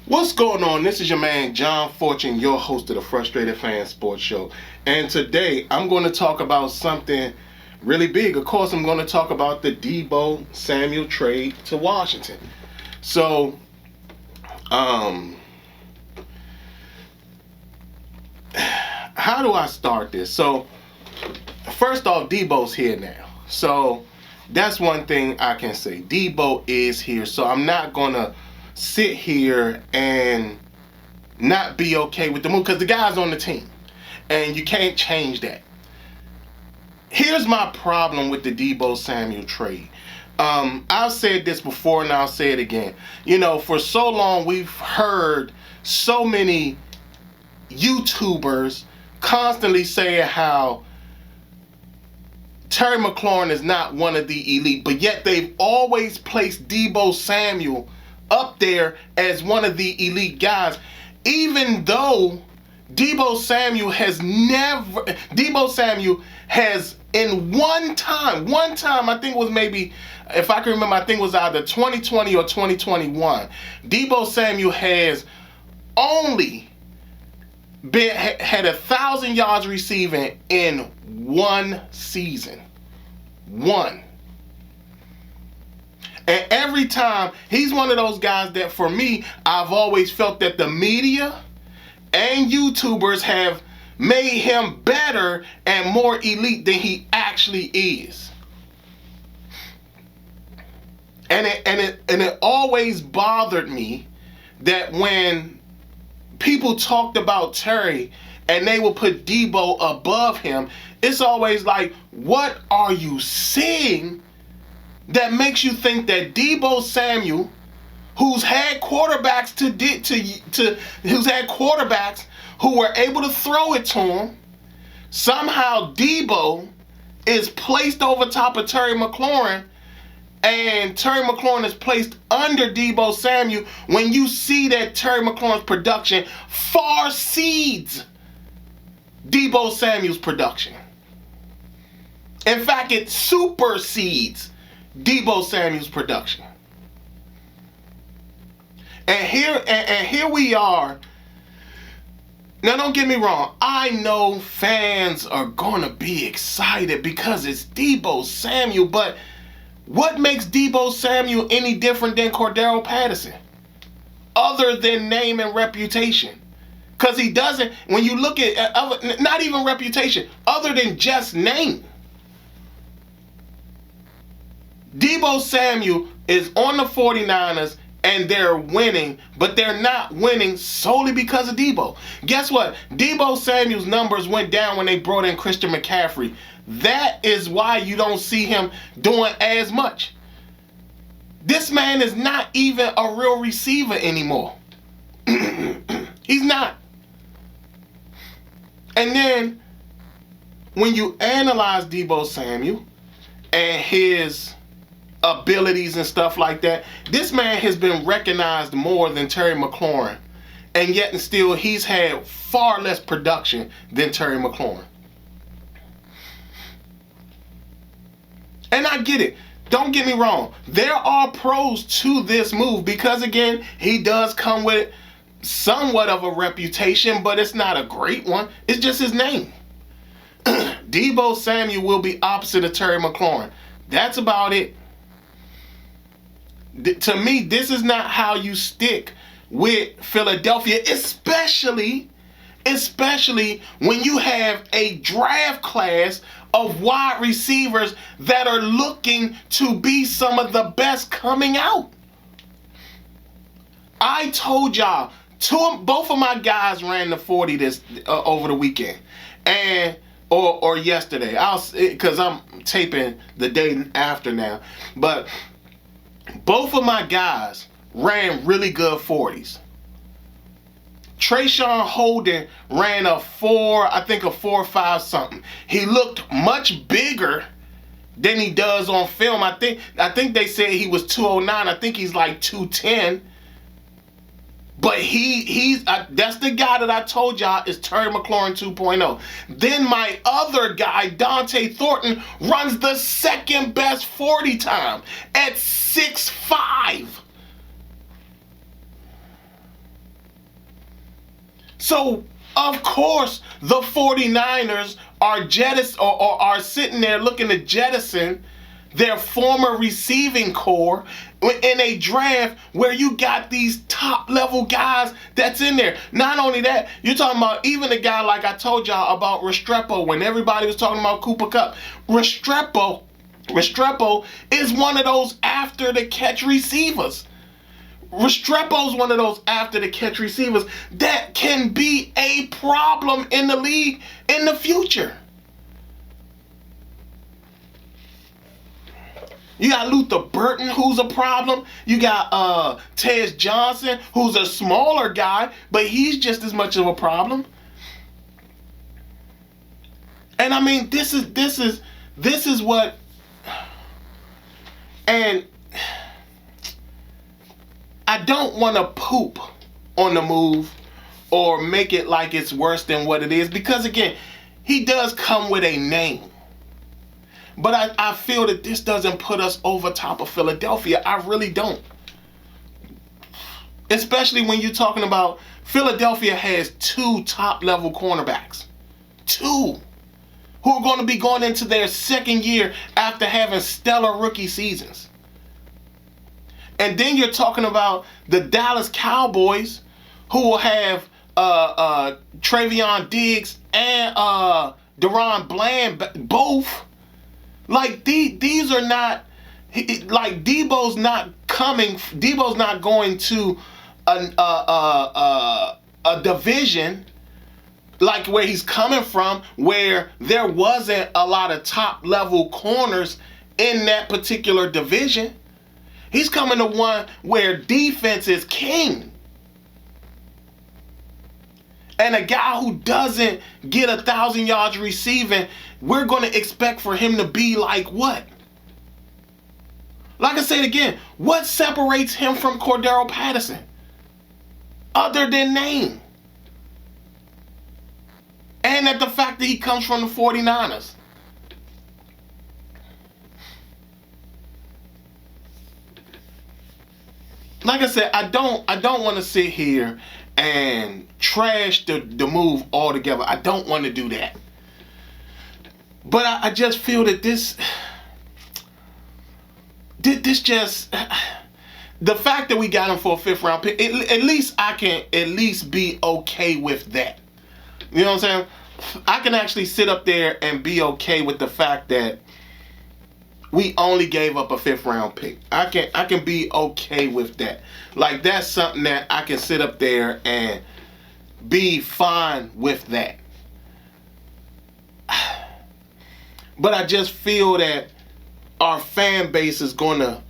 What's going on? This is your man John Fortune, your host of the Frustrated Fan Sports Show. And today I'm going to talk about something really big. Of course, I'm going to talk about the Deebo Samuel trade to Washington. So, how do I start this? So, first off, Deebo's here now. So, that's one thing I can say. Deebo is here. So, I'm not going to sit here and not be okay with the move because the guy's on the team and you can't change that. Here's my problem with the Deebo Samuel trade. I've said this before and I'll say it again. You know, for so long we've heard so many YouTubers constantly saying how Terry McLaurin is not one of the elite, but yet they've always placed Deebo Samuel up there as one of the elite guys, even though Deebo Samuel has in one time, I think it was maybe, if I can remember, I think it was either 2020 or 2021, Deebo Samuel has only had 1,000 yards receiving in one season. One. And every time, he's one of those guys that for me, I've always felt that the media and YouTubers have made him better and more elite than he actually is. And it always bothered me that when people talked about Terry and they would put Deebo above him, it's always like, what are you seeing that makes you think that Deebo Samuel, who's had quarterbacks who's had quarterbacks who were able to throw it to him, somehow Deebo is placed over top of Terry McLaurin, and Terry McLaurin is placed under Deebo Samuel when you see that Terry McLaurin's production far exceeds Deebo Samuel's production. In fact, it supersedes Deebo Samuel's production. And here we are. Now don't get me wrong, I know fans are gonna be excited because it's Deebo Samuel, but what makes Deebo Samuel any different than Cordero Patterson? Other than name and reputation. Because he doesn't, when you look at, not even reputation, other than just name. Deebo Samuel is on the 49ers and they're winning, but they're not winning solely because of Deebo. Guess what? Deebo Samuel's numbers went down when they brought in Christian McCaffrey. That is why you don't see him doing as much. This man is not even a real receiver anymore. He's not. And then when you analyze Deebo Samuel and his abilities and stuff like that, this man has been recognized more than Terry McLaurin, and yet and still he's had far less production than Terry McLaurin. And I get it, don't get me wrong, there are pros to this move because again, he does come with somewhat of a reputation, but it's not a great one. It's just his name. Deebo Samuel will be opposite of Terry McLaurin. That's about it. To me, this is not how you stick with Philadelphia, especially when you have a draft class of wide receivers that are looking to be some of the best coming out. I told y'all, both of my guys ran the 40 this over the weekend, or yesterday. Because I'm taping the day after now, but both of my guys ran really good 40s. Trayshawn Holden ran a 4.5 something. He looked much bigger than he does on film. I think they said he was 209. I think he's like 210. But he's that's the guy that I told y'all is Terry McLaurin 2.0. Then my other guy, Dante Thornton, runs the second best 40 time at 6'5". So, of course, the 49ers are sitting there looking to jettison their former receiving core in a draft where you got these top-level guys that's in there. Not only that, you're talking about even a guy like I told y'all about Restrepo when everybody was talking about Cooper Kupp. Restrepo is one of those after-the-catch receivers. Restrepo's one of those after-the-catch receivers that can be a problem in the league in the future. You got Luther Burton, who's a problem. You got Tez Johnson, who's a smaller guy, but he's just as much of a problem. And I mean, this is what, and I don't want to poop on the move or make it like it's worse than what it is, because again, he does come with a name. But I feel that this doesn't put us over top of Philadelphia. I really don't. Especially when you're talking about Philadelphia has 2 top-level cornerbacks. 2. Who are going to be going into their second year after having stellar rookie seasons. And then you're talking about the Dallas Cowboys, who will have Travion Diggs and Deron Bland both. Like, these are not, like, Deebo's not going to a division like where he's coming from, where there wasn't a lot of top-level corners in that particular division. He's coming to one where defense is king. And a guy who doesn't get 1,000 yards receiving, we're going to expect for him to be like what? Like I said again, what separates him from Cordero Patterson? Other than name. And that the fact that he comes from the 49ers. Like I said, I don't want to sit here and trash the move altogether. I don't want to do that. But I just feel that this just, the fact that we got him for a 5th round pick, at least I can at least be okay with that. You know what I'm saying? I can actually sit up there and be okay with the fact that we only gave up a 5th round pick. I can be okay with that. Like, that's something that I can sit up there and be fine with that. But I just feel that our fan base is going to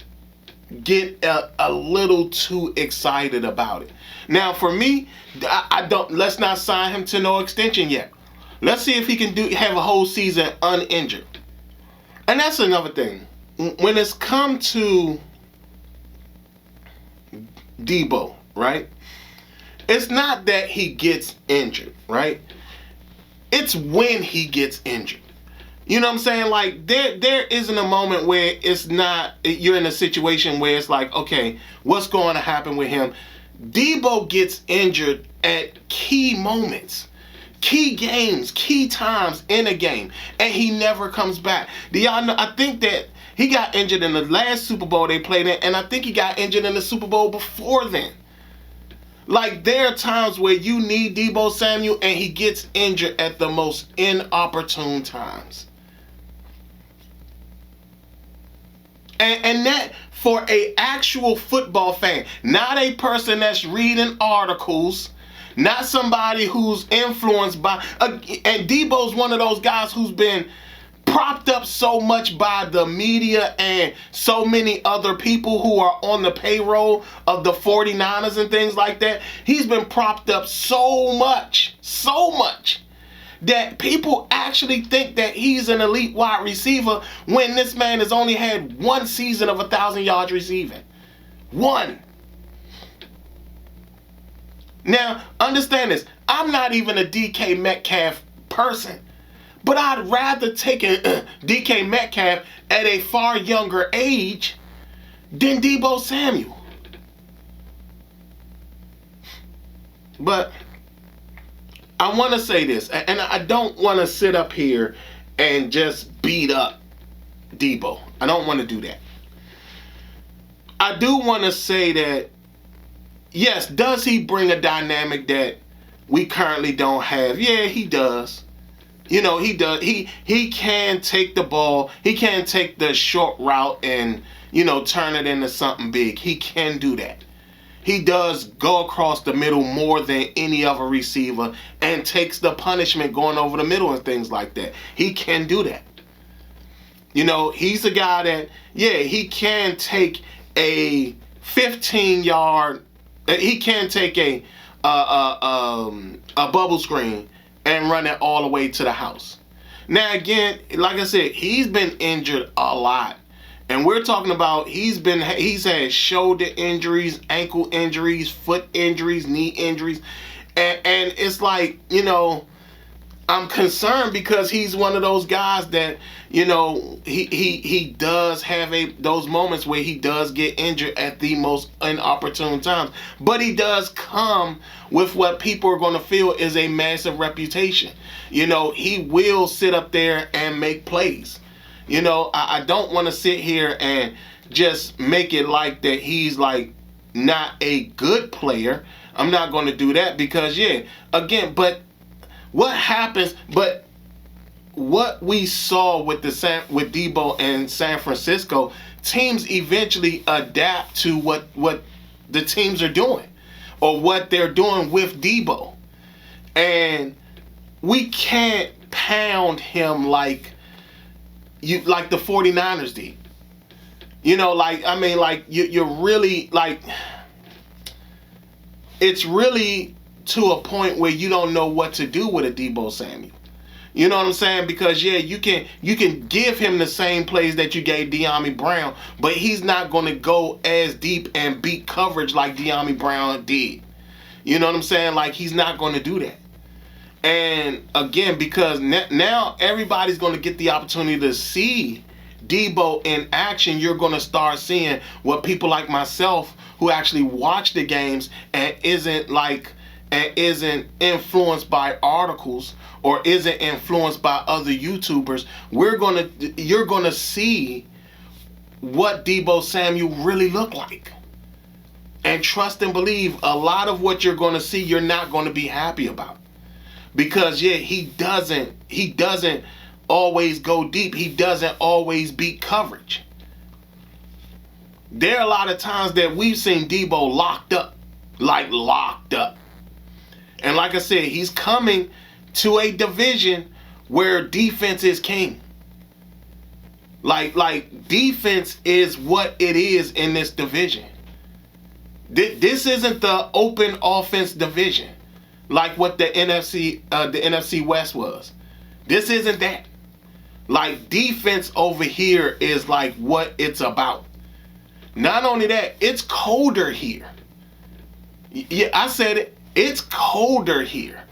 get a little too excited about it. Now, for me, let's not sign him to no extension yet. Let's see if he can have a whole season uninjured. And that's another thing. When it's come to Deebo, right? It's not that he gets injured, right? It's when he gets injured. You know what I'm saying? Like, there isn't a moment where it's not, you're in a situation where it's like, okay, what's going to happen with him? Deebo gets injured at key moments, key games, key times in a game, and he never comes back. Do y'all know? I think that he got injured in the last Super Bowl they played in, and I think he got injured in the Super Bowl before then. Like, there are times where you need Deebo Samuel, and he gets injured at the most inopportune times. And that, for a actual football fan, not a person that's reading articles, not somebody who's influenced by, and Deebo's one of those guys who's been propped up so much by the media and so many other people who are on the payroll of the 49ers and things like that. He's been propped up so much that people actually think that he's an elite wide receiver when this man has only had one season of 1,000 yards receiving. One. Now, understand this. I'm not even a DK Metcalf person, but I'd rather take a DK Metcalf at a far younger age than Deebo Samuel. But I want to say this, and I don't want to sit up here and just beat up Deebo. I don't want to do that. I do want to say that, yes, does he bring a dynamic that we currently don't have? Yeah, he does. You know, he does. He can take the ball. He can take the short route and, you know, turn it into something big. He can do that. He does go across the middle more than any other receiver and takes the punishment going over the middle and things like that. He can do that. You know, he's a guy that, yeah, he can take a 15-yard, he can take a bubble screen and run it all the way to the house. Now, again, like I said, he's been injured a lot. And we're talking about he's had shoulder injuries, ankle injuries, foot injuries, knee injuries. And it's like, you know, I'm concerned because he's one of those guys that, you know, he does have those moments where he does get injured at the most inopportune times. But he does come with what people are going to feel is a massive reputation. You know, he will sit up there and make plays. You know, I don't want to sit here and just make it like that he's like not a good player. I'm not going to do that because, yeah, again, but what happens, but what we saw with with Deebo and San Francisco, teams eventually adapt to what the teams are doing or what they're doing with Deebo. And we can't pound him like the 49ers did. You know, like, I mean, like, you're really, like, it's really to a point where you don't know what to do with a Deebo Samuel. You know what I'm saying? Because, yeah, you can give him the same plays that you gave De'Ami Brown, but he's not going to go as deep and beat coverage like De'Ami Brown did. You know what I'm saying? Like, he's not going to do that. And again, because now everybody's going to get the opportunity to see Deebo in action, you're going to start seeing what people like myself who actually watch the games and isn't influenced by articles or isn't influenced by other YouTubers. You're going to see what Deebo Samuel really looked like. And trust and believe, a lot of what you're going to see, you're not going to be happy about. Because, yeah, he doesn't always go deep. He doesn't always beat coverage. There are a lot of times that we've seen Deebo locked up. And like I said, he's coming to a division where defense is king. Like defense is what it is in this division. This isn't the open offense division like what the NFC West was. This isn't that. Like, defense over here is like what it's about. Not only that, it's colder here. Yeah, I said it. It's colder here.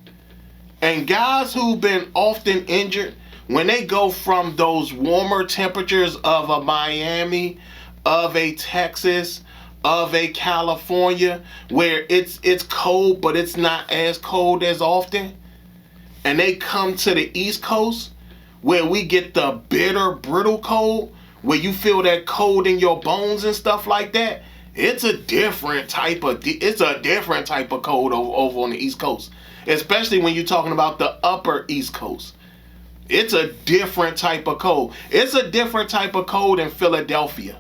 And guys who've been often injured, when they go from those warmer temperatures of a Miami, of a Texas, of a California, where it's cold, but it's not as cold as often, and they come to the East Coast, where we get the bitter, brittle cold, where you feel that cold in your bones and stuff like that. It's a different type of cold over on the East Coast, especially when you're talking about the upper East Coast. It's a different type of cold. It's a different type of cold in Philadelphia.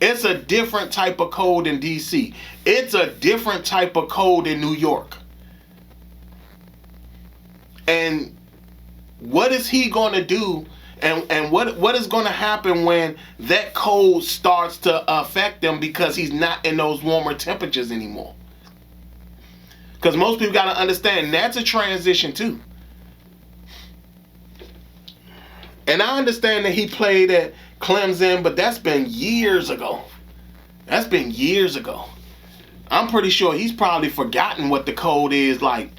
It's a different type of cold in D.C. It's a different type of cold in New York. And what is he going to do? And what is going to happen when that cold starts to affect him because he's not in those warmer temperatures anymore? Because most people got to understand that's a transition too. And I understand that he played at Clemson, but that's been years ago. That's been years ago. I'm pretty sure he's probably forgotten what the cold is like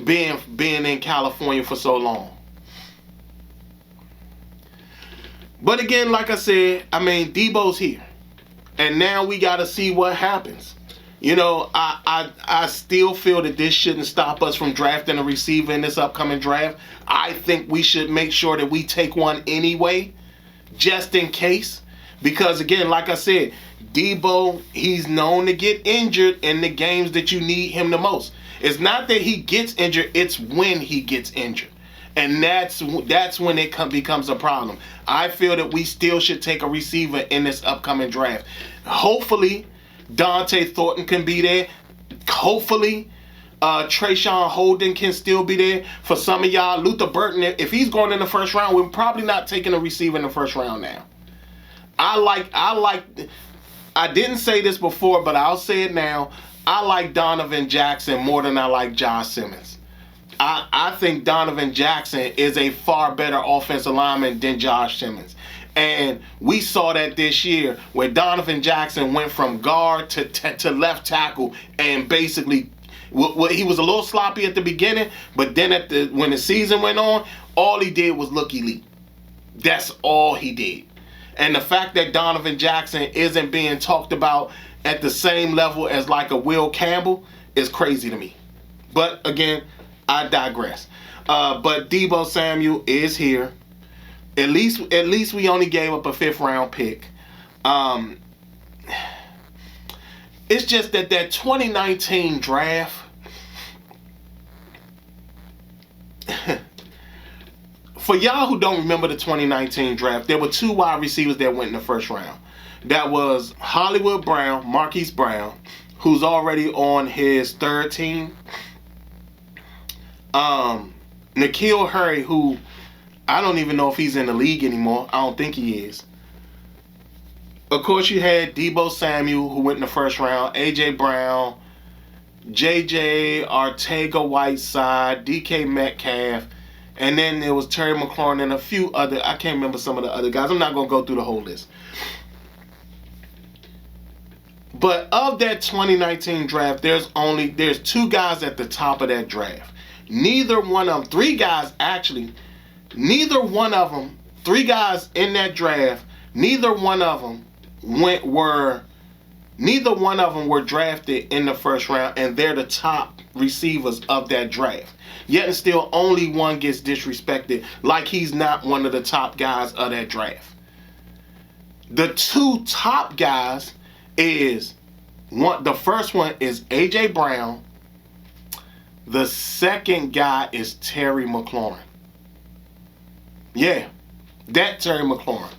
being in California for so long. But again, like I said, I mean, Deebo's here. And now we got to see what happens. You know, I still feel that this shouldn't stop us from drafting a receiver in this upcoming draft. I think we should make sure that we take one anyway, just in case. Because again, like I said, Deebo, he's known to get injured in the games that you need him the most. It's not that he gets injured, it's when he gets injured. And that's when it becomes a problem. I feel that we still should take a receiver in this upcoming draft. Hopefully, Dante Thornton can be there. Hopefully, Trayshawn Holden can still be there. For some of y'all, Luther Burton, if he's going in the first round, we're probably not taking a receiver in the first round now. I didn't say this before, but I'll say it now. I like Donovan Jackson more than I like Josh Simmons. I think Donovan Jackson is a far better offensive lineman than Josh Simmons. And we saw that this year where Donovan Jackson went from guard to left tackle, and basically he was a little sloppy at the beginning, but then when the season went on, all he did was look elite. That's all he did. And the fact that Donovan Jackson isn't being talked about at the same level as like a Will Campbell is crazy to me. But again, I digress. But Deebo Samuel is here. At least we only gave up a 5th round pick. It's just that 2019 draft, for y'all who don't remember the 2019 draft, there were 2 wide receivers that went in the first round. That was Hollywood Brown, Marquise Brown, who's already on his 3rd team. N'Keal Harry, who I don't even know if he's in the league anymore. I don't think he is. Of course, you had Deebo Samuel, who went in the first round, A.J. Brown, J.J. Arcega-Whiteside, D.K. Metcalf, and then there was Terry McLaurin and a few other, I can't remember some of the other guys. I'm not going to go through the whole list. But of that 2019 draft, there's 2 guys at the top of that draft. Neither one of them, 3 guys actually, neither one of them, 3 guys in that draft, neither one of them were drafted in the first round, and they're the top receivers of that draft. Yet and still only one gets disrespected like he's not one of the top guys of that draft. The 2 top guys is the first one is A.J. Brown. The second guy is Terry McLaurin. Yeah, that Terry McLaurin.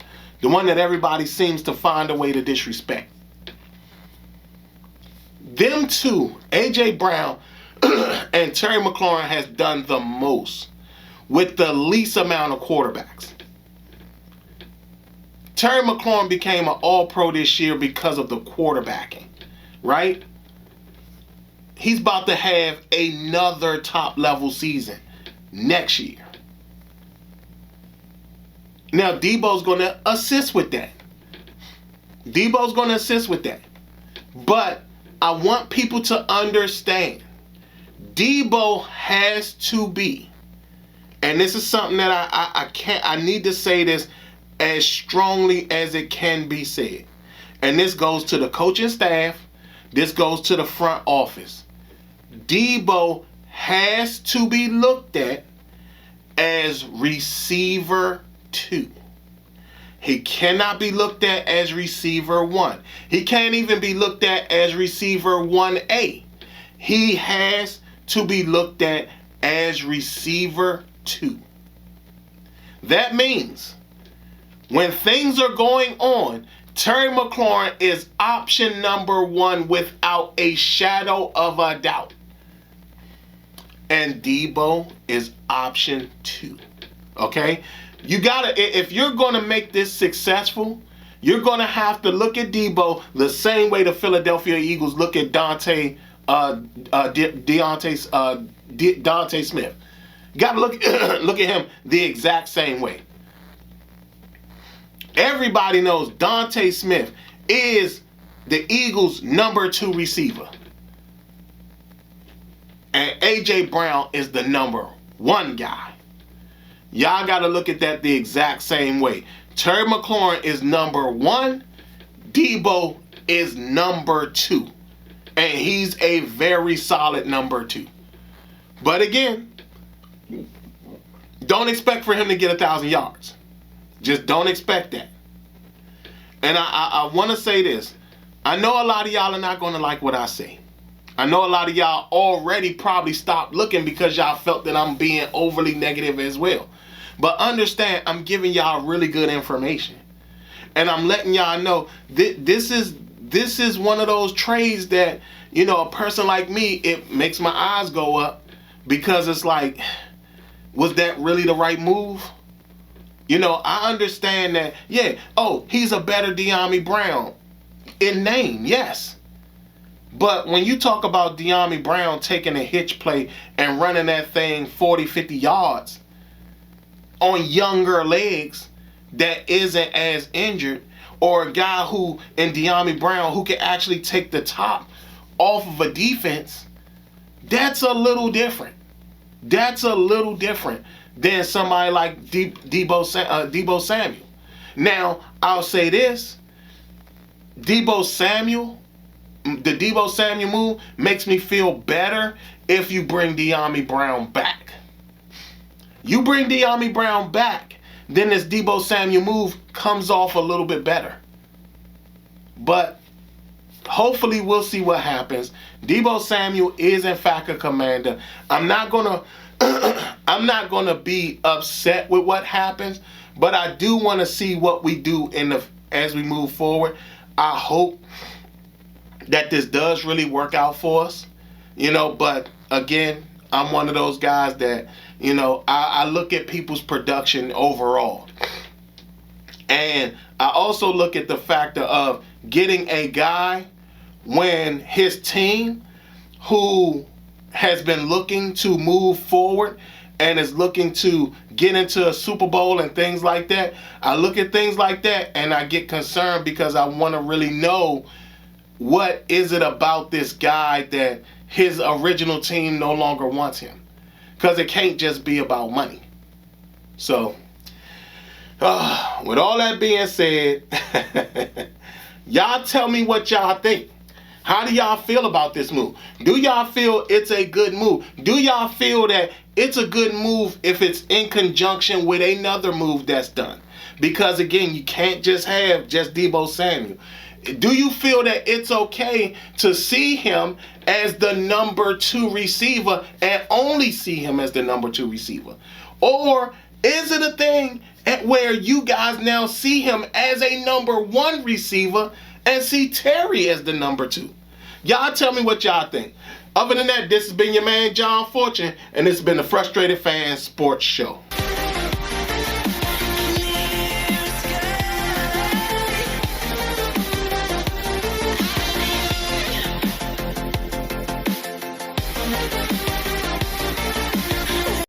The one that everybody seems to find a way to disrespect. Them 2, A.J. Brown and Terry McLaurin, has done the most with the least amount of quarterbacks. Terry McLaurin became an All-Pro this year because of the quarterbacking, right? He's about to have another top-level season next year. Now, Deebo's going to assist with that. But I want people to understand, Deebo has to be, and this is something that I need to say this as strongly as it can be said. And this goes to the coaching staff. This goes to the front office. Deebo has to be looked at as receiver 2. He cannot be looked at as receiver 1. He can't even be looked at as receiver 1A. He has to be looked at as receiver 2. That means when things are going on, Terry McLaurin is option number 1 without a shadow of a doubt. And Deebo is option 2. Okay? You gotta, if you're gonna make this successful, you're gonna have to look at Deebo the same way the Philadelphia Eagles look at Dante Smith. You gotta look look at him the exact same way. Everybody knows Dante Smith is the Eagles' number 2 receiver. And A.J. Brown is the number 1 guy. Y'all got to look at that the exact same way. Terry McLaurin is number 1. Deebo is number 2. And he's a very solid number 2. But again, don't expect for him to get 1,000 yards. Just don't expect that. And I want to say this. I know a lot of y'all are not going to like what I say. I know a lot of y'all already probably stopped looking because y'all felt that I'm being overly negative as well. But understand, I'm giving y'all really good information. And I'm letting y'all know this is one of those trades that, you know, a person like me, it makes my eyes go up because it's like, was that really the right move? You know, I understand that, yeah, oh, he's a better De'Ami Brown in name, yes. But when you talk about De'Ami Brown taking a hitch play and running that thing 40, 50 yards on younger legs that isn't as injured, or a guy who, in De'Ami Brown, who can actually take the top off of a defense, that's a little different. That's a little different than somebody like Deebo Samuel. Now, I'll say this. The Deebo Samuel move makes me feel better if you bring De'Ami Brown back. You bring De'Ami Brown back, then this Deebo Samuel move comes off a little bit better. But hopefully we'll see what happens. Deebo Samuel is in fact a commander. I'm not gonna be upset with what happens, but I do want to see what we do as we move forward. I hope that this does really work out for us, you know, but again, I'm one of those guys that, you know, I look at people's production overall. And I also look at the factor of getting a guy when his team, who has been looking to move forward and is looking to get into a Super Bowl and things like that, I look at things like that and I get concerned because I want to really know what is it about this guy that his original team no longer wants him. Because it can't just be about money. So, with all that being said, y'all tell me what y'all think. How do y'all feel about this move? Do y'all feel it's a good move? Do y'all feel that it's a good move if it's in conjunction with another move that's done? Because again, you can't just have just Deebo Samuel. Do you feel that it's okay to see him as the number 2 receiver and only see him as the number 2 receiver? Or is it a thing where you guys now see him as a number 1 receiver and see Terry as the number 2? Y'all tell me what y'all think. Other than that, this has been your man, John Fortune, and this has been the Frustrated Fan Sports Show.